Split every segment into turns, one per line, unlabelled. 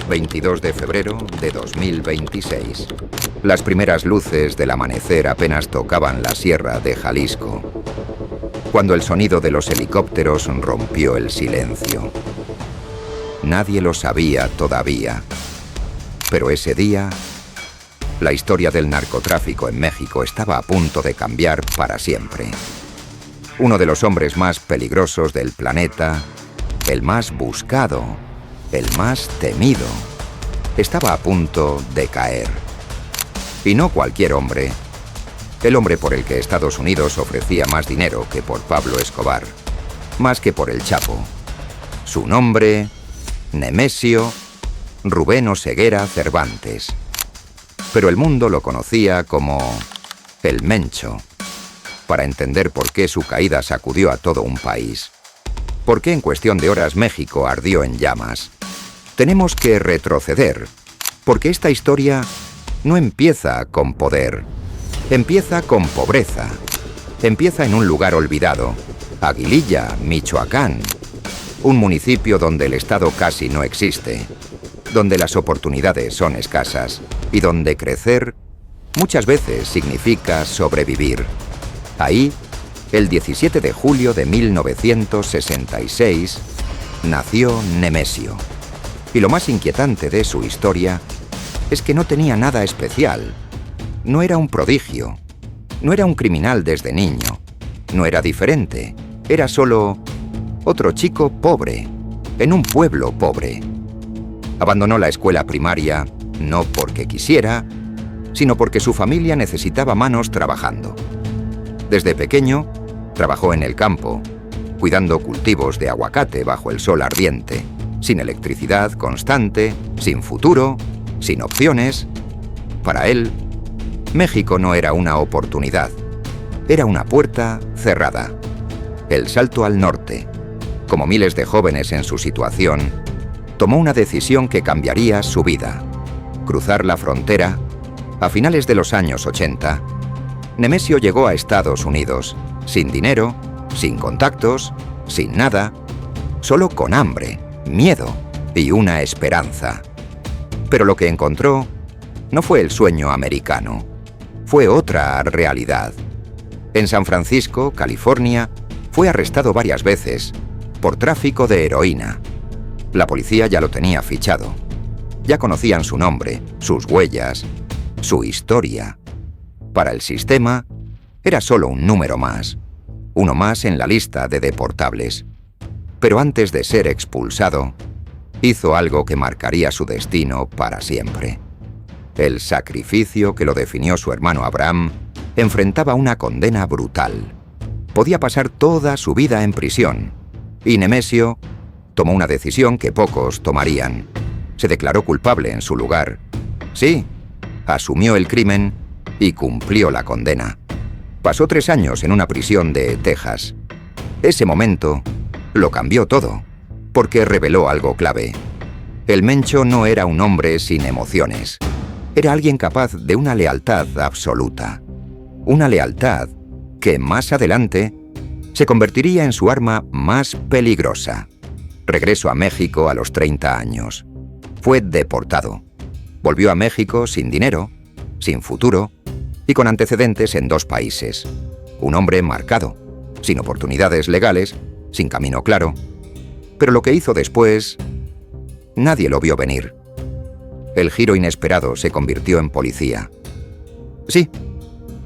22 de febrero de 2026. Las primeras luces del amanecer apenas tocaban la sierra de Jalisco, cuando el sonido de los helicópteros rompió el silencio. Nadie lo sabía todavía, pero ese día, la historia del narcotráfico en México estaba a punto de cambiar para siempre. Uno de los hombres más peligrosos del planeta, el más buscado, el más temido, estaba a punto de caer. Y no cualquier hombre. El hombre por el que Estados Unidos ofrecía más dinero que por Pablo Escobar, más que por el Chapo. Su nombre, Nemesio Rubén Oseguera Cervantes. Pero el mundo lo conocía como el Mencho, para entender por qué su caída sacudió a todo un país. Por qué en cuestión de horas México ardió en llamas. Tenemos que retroceder, porque esta historia no empieza con poder. Empieza con pobreza. Empieza en un lugar olvidado, Aguililla, Michoacán. Un municipio donde el Estado casi no existe, donde las oportunidades son escasas y donde crecer muchas veces significa sobrevivir. Ahí, el 17 de julio de 1966, nació Nemesio. Y lo más inquietante de su historia es que no tenía nada especial. No era un prodigio. No era un criminal desde niño. No era diferente. Era solo otro chico pobre, en un pueblo pobre. Abandonó la escuela primaria no porque quisiera, sino porque su familia necesitaba manos trabajando. Desde pequeño, trabajó en el campo, cuidando cultivos de aguacate bajo el sol ardiente, sin electricidad constante, sin futuro, sin opciones. Para él, México no era una oportunidad, era una puerta cerrada. El salto al norte, como miles de jóvenes en su situación, tomó una decisión que cambiaría su vida. Cruzar la frontera. A finales de los años 80, Nemesio llegó a Estados Unidos, sin dinero, sin contactos, sin nada, solo con hambre, miedo y una esperanza. Pero lo que encontró no fue el sueño americano, fue otra realidad. En San Francisco, California, fue arrestado varias veces por tráfico de heroína. La policía ya lo tenía fichado. Ya conocían su nombre, sus huellas, su historia. Para el sistema, era solo un número más, uno más en la lista de deportables. Pero antes de ser expulsado, hizo algo que marcaría su destino para siempre. El sacrificio que lo definió su hermano Abraham enfrentaba una condena brutal. Podía pasar toda su vida en prisión. Y Nemesio tomó una decisión que pocos tomarían. Se declaró culpable en su lugar. Sí, asumió el crimen y cumplió la condena. Pasó 3 años en una prisión de Texas. Ese momento lo cambió todo, porque reveló algo clave. El Mencho no era un hombre sin emociones. Era alguien capaz de una lealtad absoluta. Una lealtad que más adelante se convertiría en su arma más peligrosa. Regresó a México a los 30 años. Fue deportado. Volvió a México sin dinero, sin futuro y con antecedentes en 2 países. Un hombre marcado, sin oportunidades legales, sin camino claro. Pero lo que hizo después, nadie lo vio venir. El giro inesperado se convirtió en policía. Sí,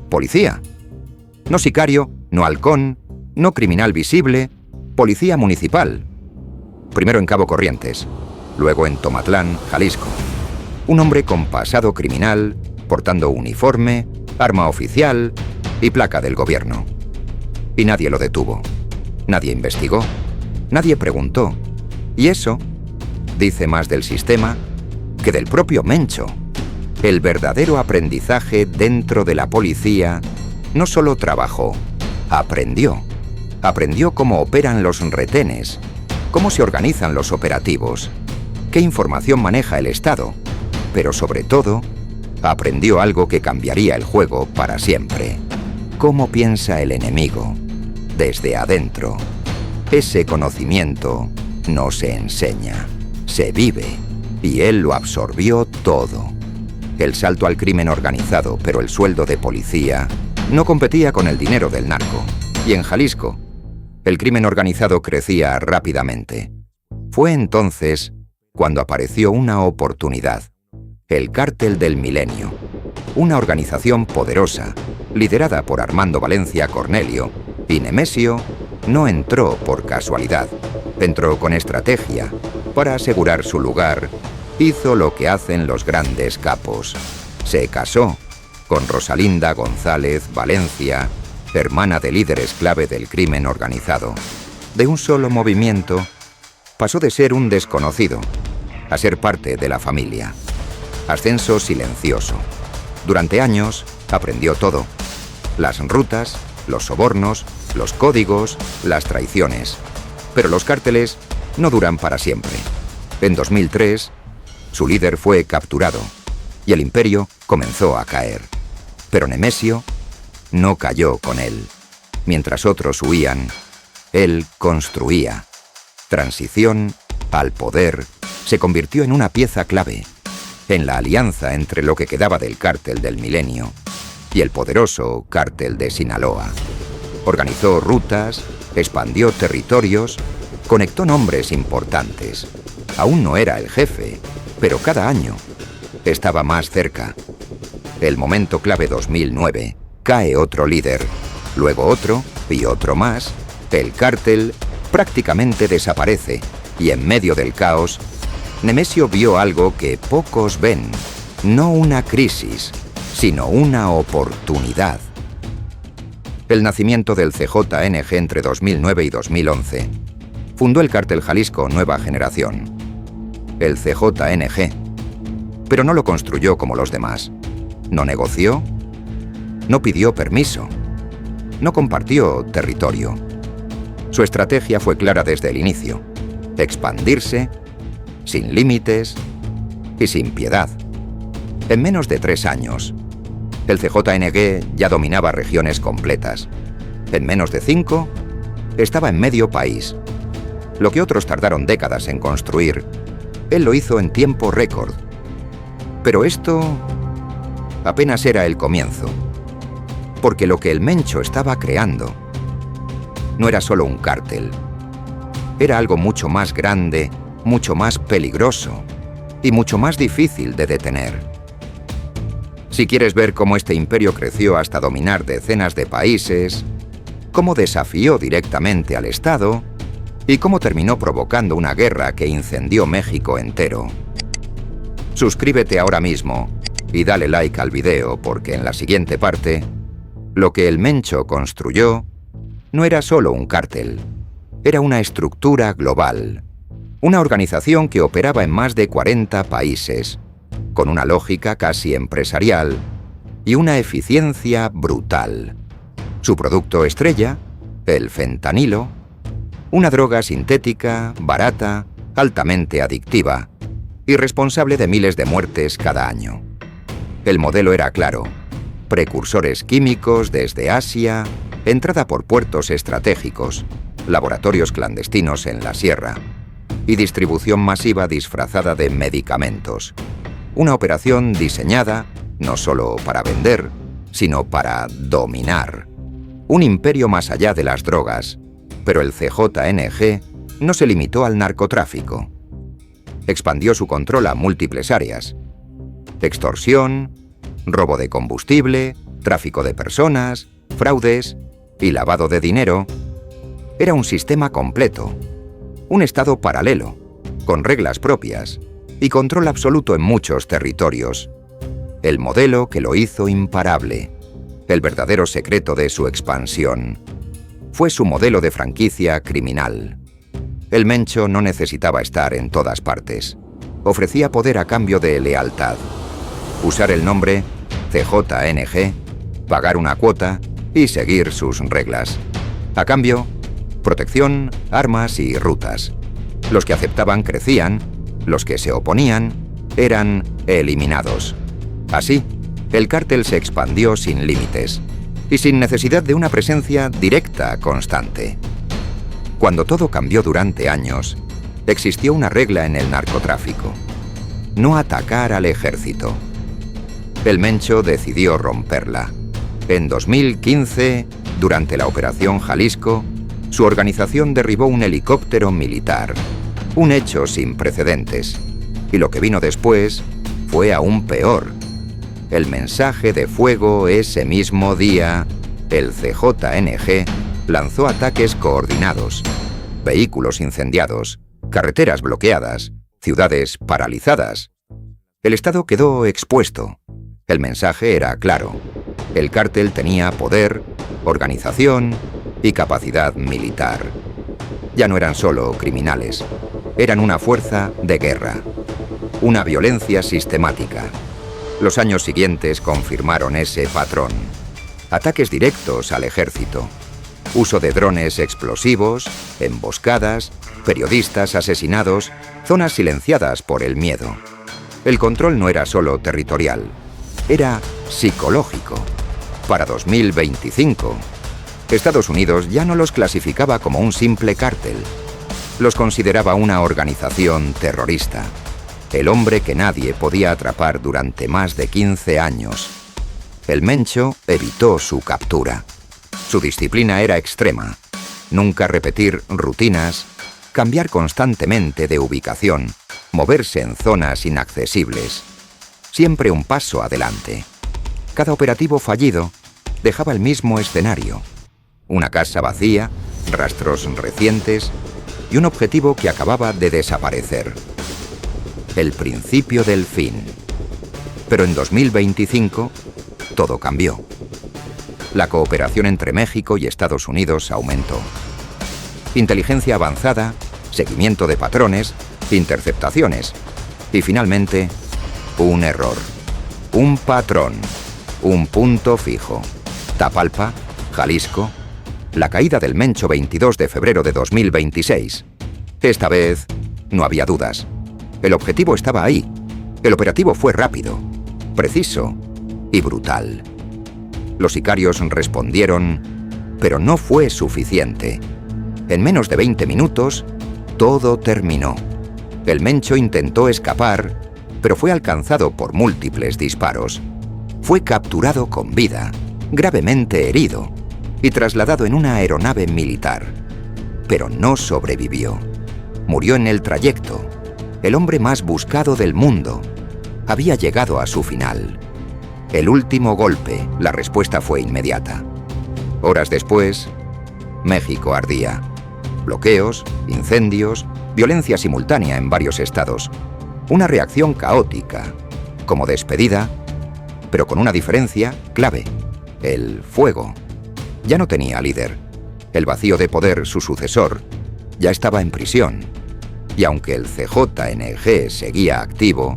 policía. No sicario, no halcón, no criminal visible, policía municipal. Primero en Cabo Corrientes, luego en Tomatlán, Jalisco. Un hombre con pasado criminal, portando uniforme, arma oficial y placa del gobierno. Y nadie lo detuvo. Nadie investigó. Nadie preguntó. Y eso dice más del sistema que del propio Mencho. El verdadero aprendizaje dentro de la policía no solo trabajó, aprendió. Aprendió cómo operan los retenes, cómo se organizan los operativos, qué información maneja el Estado, pero sobre todo, aprendió algo que cambiaría el juego para siempre. Cómo piensa el enemigo, desde adentro. Ese conocimiento no se enseña, se vive. y él lo absorbió todo. El salto al crimen organizado, pero el sueldo de policía, no competía con el dinero del narco. Y en Jalisco, el crimen organizado crecía rápidamente. Fue entonces cuando apareció una oportunidad: el Cártel del Milenio, una organización poderosa, liderada por Armando Valencia Cornelio, y Nemesio no entró por casualidad. Entró con estrategia. Para asegurar su lugar, hizo lo que hacen los grandes capos. Se casó con Rosalinda González Valencia, hermana de líderes clave del crimen organizado. De un solo movimiento, pasó de ser un desconocido a ser parte de la familia. Ascenso silencioso. Durante años aprendió todo: las rutas, los sobornos, los códigos, las traiciones. Pero los cárteles no duran para siempre. En 2003, su líder fue capturado y el imperio comenzó a caer. Pero Nemesio no cayó con él. Mientras otros huían, él construía. Transición al poder se convirtió en una pieza clave en la alianza entre lo que quedaba del Cártel del Milenio y el poderoso Cártel de Sinaloa. Organizó rutas, expandió territorios, conectó nombres importantes. Aún no era el jefe, pero cada año estaba más cerca. El momento clave 2009, cae otro líder, luego otro y otro más. El cártel prácticamente desaparece y en medio del caos, Nemesio vio algo que pocos ven: no una crisis, sino una oportunidad. El nacimiento del CJNG entre 2009 y 2011. Fundó el Cártel Jalisco Nueva Generación, el CJNG, pero no lo construyó como los demás. No negoció, no pidió permiso, no compartió territorio. Su estrategia fue clara desde el inicio: expandirse, sin límites y sin piedad. En menos de 3 años, el CJNG ya dominaba regiones completas. En menos de 5, estaba en medio país. Lo que otros tardaron décadas en construir, él lo hizo en tiempo récord. Pero esto apenas era el comienzo, porque lo que el Mencho estaba creando no era solo un cártel, era algo mucho más grande, mucho más peligroso y mucho más difícil de detener. Si quieres ver cómo este imperio creció hasta dominar decenas de países, cómo desafió directamente al Estado y cómo terminó provocando una guerra que incendió México entero, suscríbete ahora mismo y dale like al video, porque en la siguiente parte, lo que el Mencho construyó no era solo un cártel, era una estructura global, una organización que operaba en más de 40 países, con una lógica casi empresarial y una eficiencia brutal. Su producto estrella, el fentanilo, una droga sintética, barata, altamente adictiva y responsable de miles de muertes cada año. El modelo era claro: precursores químicos desde Asia, entrada por puertos estratégicos, laboratorios clandestinos en la sierra y distribución masiva disfrazada de medicamentos. Una operación diseñada no solo para vender, sino para dominar. Un imperio más allá de las drogas, pero el CJNG no se limitó al narcotráfico. Expandió su control a múltiples áreas: extorsión, robo de combustible, tráfico de personas, fraudes y lavado de dinero. Era un sistema completo, un estado paralelo, con reglas propias y control absoluto en muchos territorios. El modelo que lo hizo imparable, el verdadero secreto de su expansión, fue su modelo de franquicia criminal. El Mencho no necesitaba estar en todas partes. Ofrecía poder a cambio de lealtad. Usar el nombre CJNG, pagar una cuota y seguir sus reglas. A cambio, protección, armas y rutas. Los que aceptaban crecían, los que se oponían eran eliminados. Así, el cártel se expandió sin límites y sin necesidad de una presencia directa constante. Cuando todo cambió durante años, existió una regla en el narcotráfico: no atacar al ejército. El Mencho decidió romperla. En 2015, durante la Operación Jalisco, su organización derribó un helicóptero militar, un hecho sin precedentes. Y lo que vino después fue aún peor. El mensaje de fuego ese mismo día, el CJNG lanzó ataques coordinados, vehículos incendiados, carreteras bloqueadas, ciudades paralizadas. El Estado quedó expuesto. El mensaje era claro. El cártel tenía poder, organización y capacidad militar. Ya no eran solo criminales, eran una fuerza de guerra, una violencia sistemática. Los años siguientes confirmaron ese patrón. Ataques directos al ejército, uso de drones explosivos, emboscadas, periodistas asesinados, zonas silenciadas por el miedo. El control no era solo territorial, era psicológico. Para 2025, Estados Unidos ya no los clasificaba como un simple cártel. Los consideraba una organización terrorista. El hombre que nadie podía atrapar durante más de 15 años. El Mencho evitó su captura. Su disciplina era extrema. Nunca repetir rutinas, cambiar constantemente de ubicación, moverse en zonas inaccesibles. Siempre un paso adelante. Cada operativo fallido dejaba el mismo escenario. Una casa vacía, rastros recientes y un objetivo que acababa de desaparecer. El principio del fin. Pero en 2025, todo cambió. La cooperación entre México y Estados Unidos aumentó. Inteligencia avanzada, seguimiento de patrones, interceptaciones y finalmente, un error. Un patrón. Un punto fijo. Tapalpa, Jalisco. La caída del Mencho 22 de febrero de 2026. Esta vez, no había dudas. El objetivo estaba ahí. El operativo fue rápido, preciso y brutal. Los sicarios respondieron, pero no fue suficiente. En menos de 20 minutos, todo terminó. El Mencho intentó escapar, pero fue alcanzado por múltiples disparos. Fue capturado con vida, gravemente herido, y trasladado en una aeronave militar. Pero no sobrevivió. Murió en el trayecto. El hombre más buscado del mundo había llegado a su final. El último golpe, la respuesta fue inmediata. Horas después, México ardía. Bloqueos, incendios, violencia simultánea en varios estados. Una reacción caótica, como despedida, pero con una diferencia clave: el fuego. Ya no tenía líder. El vacío de poder, su sucesor, ya estaba en prisión. Y aunque el CJNG seguía activo,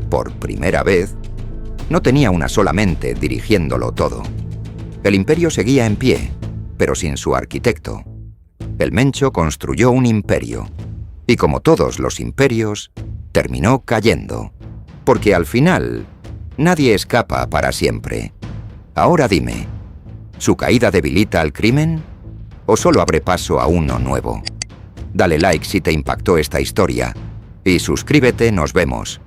por primera vez, no tenía una sola mente dirigiéndolo todo. El imperio seguía en pie, pero sin su arquitecto. El Mencho construyó un imperio, y como todos los imperios, terminó cayendo. Porque al final, nadie escapa para siempre. Ahora dime, ¿su caída debilita al crimen? ¿O solo abre paso a uno nuevo? Dale like si te impactó esta historia y suscríbete, nos vemos.